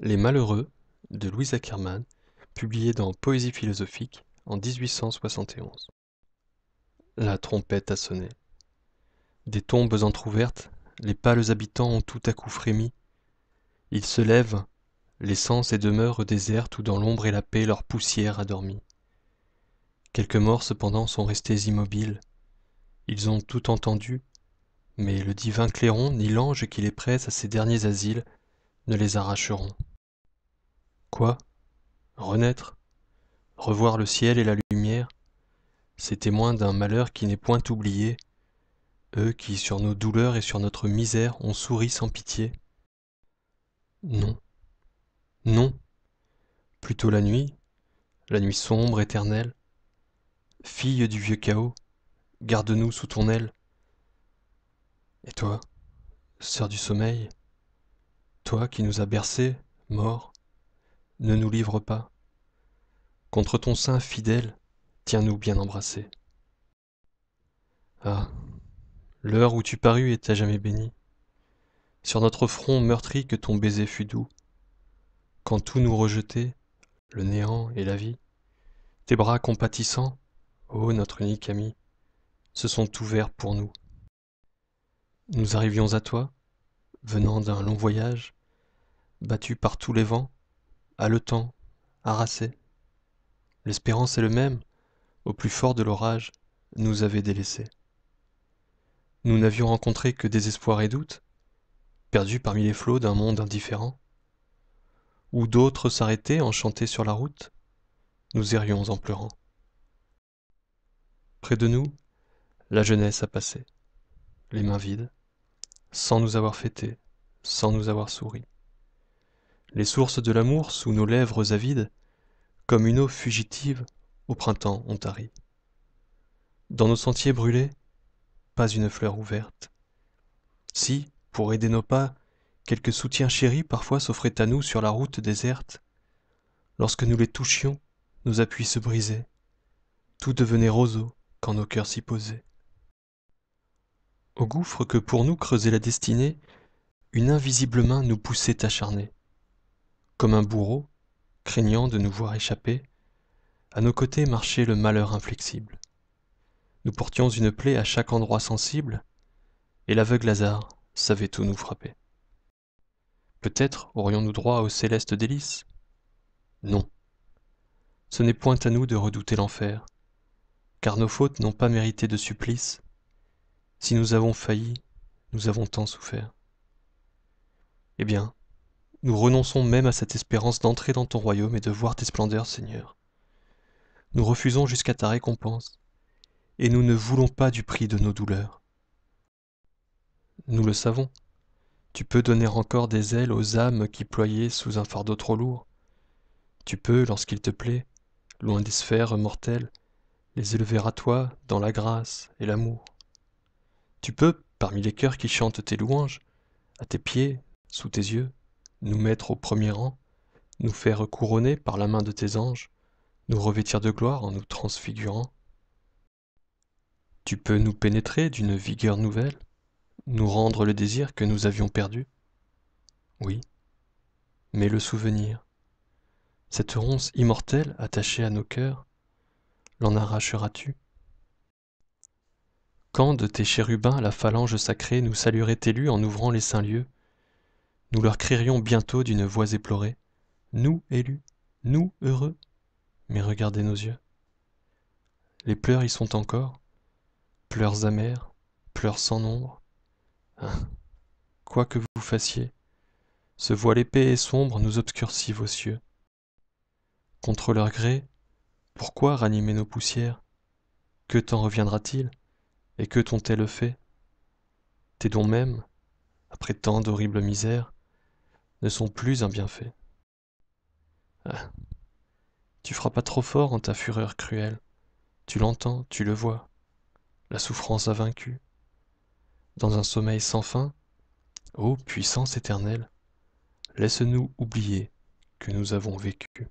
Les Malheureux de Louise Ackermann, publié dans Poésie philosophique en 1871. La trompette a sonné. Des tombes entr'ouvertes, les pâles habitants ont tout à coup frémi. Ils se lèvent, laissant ces demeures désertes où dans l'ombre et la paix leur poussière a dormi. Quelques morts cependant sont restés immobiles. Ils ont tout entendu, mais le divin clairon ni l'ange qui les presse à ces derniers asiles ne les arracheront. Quoi? Renaître? Revoir le ciel et la lumière? Ces témoins d'un malheur qui n'est point oublié, eux qui sur nos douleurs et sur notre misère ont souri sans pitié? Non, non, plutôt la nuit sombre, éternelle. Fille du vieux chaos, garde-nous sous ton aile. Et toi, sœur du sommeil, toi qui nous as bercés, morts, ne nous livre pas. Contre ton sein fidèle, tiens-nous bien embrassés. Ah, l'heure où tu parus est à jamais bénie. Sur notre front meurtri que ton baiser fut doux. Quand tout nous rejetait, le néant et la vie, tes bras compatissants, ô notre unique ami, se sont ouverts pour nous. Nous arrivions à toi, venant d'un long voyage, battus par tous les vents, haletants, harassés. L'espérance est le même, au plus fort de l'orage, nous avait délaissés. Nous n'avions rencontré que désespoir et doute, perdus parmi les flots d'un monde indifférent. Où d'autres s'arrêtaient enchantés sur la route, nous errions en pleurant. Près de nous, la jeunesse a passé, les mains vides, sans nous avoir fêtés, sans nous avoir souri. Les sources de l'amour sous nos lèvres avides, comme une eau fugitive, au printemps ont tari. Dans nos sentiers brûlés, pas une fleur ouverte. Si, pour aider nos pas, quelques soutiens chéris parfois s'offraient à nous sur la route déserte, lorsque nous les touchions, nos appuis se brisaient, tout devenait roseau quand nos cœurs s'y posaient. Au gouffre que pour nous creusait la destinée, une invisible main nous poussait acharnés. Comme un bourreau, craignant de nous voir échapper, à nos côtés marchait le malheur inflexible. Nous portions une plaie à chaque endroit sensible, et l'aveugle hasard savait tout nous frapper. Peut-être aurions-nous droit aux célestes délices? Non. Ce n'est point à nous de redouter l'enfer, car nos fautes n'ont pas mérité de supplice. Si nous avons failli, nous avons tant souffert. Eh bien, nous renonçons même à cette espérance d'entrer dans ton royaume et de voir tes splendeurs, Seigneur. Nous refusons jusqu'à ta récompense, et nous ne voulons pas du prix de nos douleurs. Nous le savons, tu peux donner encore des ailes aux âmes qui ployaient sous un fardeau trop lourd. Tu peux, lorsqu'il te plaît, loin des sphères mortelles, les élever à toi dans la grâce et l'amour. Tu peux, parmi les cœurs qui chantent tes louanges, à tes pieds, sous tes yeux, nous mettre au premier rang, nous faire couronner par la main de tes anges, nous revêtir de gloire en nous transfigurant. Tu peux nous pénétrer d'une vigueur nouvelle, nous rendre le désir que nous avions perdu. Oui, mais le souvenir, cette ronce immortelle attachée à nos cœurs, l'en arracheras-tu? Quand de tes chérubins la phalange sacrée nous saluerait élus en ouvrant les saints lieux, nous leur crierions bientôt d'une voix éplorée, nous élus, nous heureux, mais regardez nos yeux. Les pleurs y sont encore, pleurs amers, pleurs sans nombre. Ah, quoi que vous fassiez, ce voile épais et sombre nous obscurcit vos cieux. Contre leur gré, pourquoi ranimer nos poussières? Que t'en reviendra-t-il? Et que t'ont-elles fait? Tes dons mêmes, après tant d'horribles misères, ne sont plus un bienfait. Ah, tu frappas trop fort en ta fureur cruelle. Tu l'entends, tu le vois. La souffrance a vaincu. Dans un sommeil sans fin, ô puissance éternelle, laisse-nous oublier que nous avons vécu.